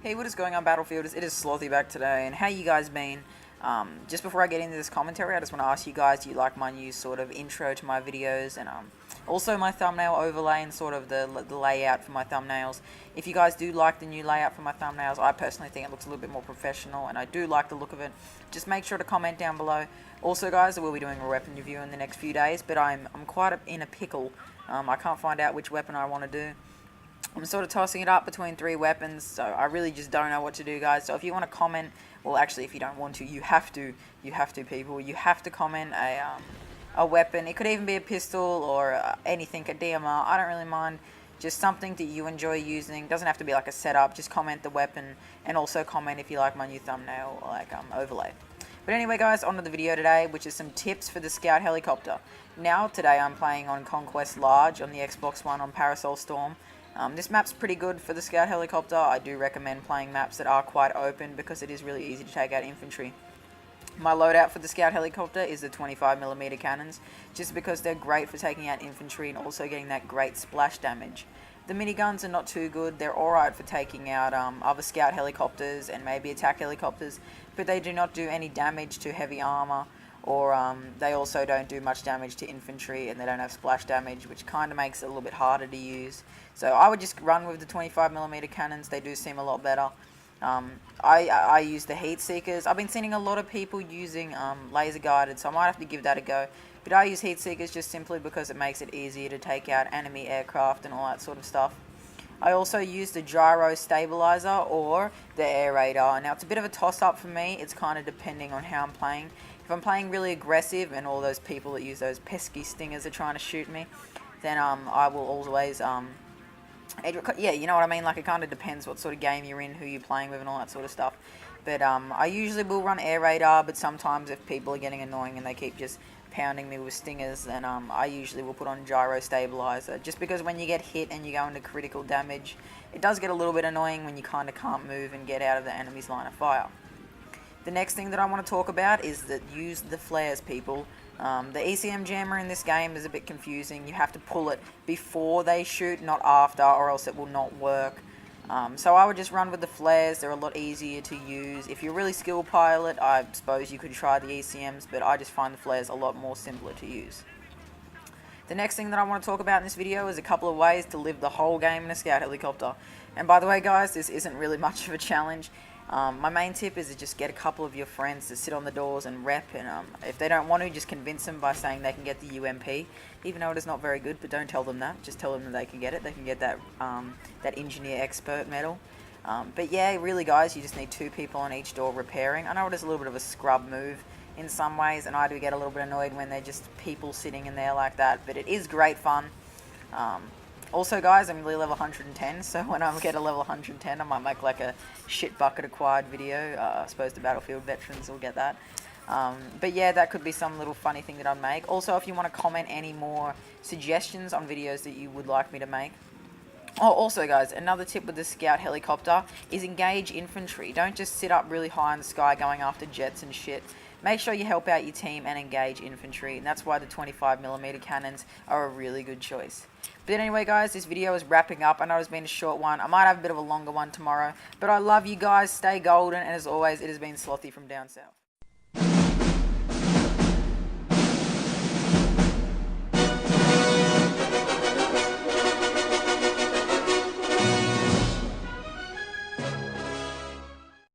Hey, what is going on, Battlefielders? It is Slothey back today, and how you guys been? Just before I get into this commentary, I just want to ask you guys, do you like my new sort of intro to my videos, and also my thumbnail overlay and sort of the layout for my thumbnails? If you guys do like the new layout for my thumbnails, I personally think it looks a little bit more professional, and I do like the look of it. Just make sure to comment down below. Also, guys, I will be doing a weapon review in the next few days, but I'm quite in a pickle. I can't find out which weapon I want to do. I'm sort of tossing it up between 3 weapons, so I really just don't know what to do, guys. So if you want to comment, well, actually, if you don't want to, you have to, people. You have to comment a weapon. It could even be a pistol or anything, a DMR. I don't really mind. Just something that you enjoy using. Doesn't have to be like a setup. Just comment the weapon, and also comment if you like my new thumbnail, like overlay. But anyway, guys, on to the video today, which is some tips for the Scout helicopter. Now, today I'm playing on Conquest Large on the Xbox One on Parasol Storm. This map's pretty good for the Scout helicopter. I do recommend playing maps that are quite open because it is really easy to take out infantry. My loadout for the Scout helicopter is the 25mm cannons, just because they're great for taking out infantry and also getting that great splash damage. The miniguns are not too good. They're alright for taking out other Scout helicopters and maybe attack helicopters, but they do not do any damage to heavy armor, or they also don't do much damage to infantry, and they don't have splash damage, which kind of makes it a little bit harder to use. So I would just run with the 25mm cannons. They do seem a lot better. I use the heat seekers. I've been seeing a lot of people using laser guided, so I might have to give that a go. But I use heat seekers just simply because it makes it easier to take out enemy aircraft and all that sort of stuff. I also use the gyro stabilizer or the air radar. Now, it's a bit of a toss-up for me. It's kind of depending on how I'm playing. If I'm playing really aggressive and all those people that use those pesky stingers are trying to shoot me, then I will always yeah, you know what I mean? Like, it kind of depends what sort of game you're in, who you're playing with, and all that sort of stuff. But I usually will run air radar, but sometimes if people are getting annoying and they keep just pounding me with stingers, then I usually will put on gyro stabilizer, just because when you get hit and you go into critical damage, it does get a little bit annoying when you kind of can't move and get out of the enemy's line of fire. The next thing that I want to talk about is that use the flares, people. The ECM jammer in this game is a bit confusing. You have to pull it before they shoot, not after, or else it will not work. So I would just run with the flares. They're a lot easier to use. If you're a really skilled pilot, I suppose you could try the ECMs, but I just find the flares a lot more simpler to use. The next thing that I want to talk about in this video is a couple of ways to live the whole game in a Scout helicopter. And by the way, guys, this isn't really much of a challenge. My main tip is to just get a couple of your friends to sit on the doors and rep, and if they don't want to, just convince them by saying they can get the UMP, even though it is not very good. But don't tell them that, just tell them that they can get it. They can get that that engineer expert medal. But yeah, really, guys, you just need 2 people on each door repairing. I know it is a little bit of a scrub move in some ways, and I do get a little bit annoyed when they're just people sitting in there like that, but it is great fun. Also, guys, I'm really level 110, so when I get a level 110, I might make like a shit bucket acquired video. I suppose the Battlefield veterans will get that. But yeah, that could be some little funny thing that I'd make. Also, if you want to comment any more suggestions on videos that you would like me to make. Oh, also, guys, another tip with the Scout helicopter is engage infantry. Don't just sit up really high in the sky going after jets and shit. Make sure you help out your team and engage infantry, and that's why the 25mm cannons are a really good choice. But anyway, guys, this video is wrapping up. I know it's been a short one. I might have a bit of a longer one tomorrow, but I love you guys. Stay golden, and as always, it has been Slothey from down south.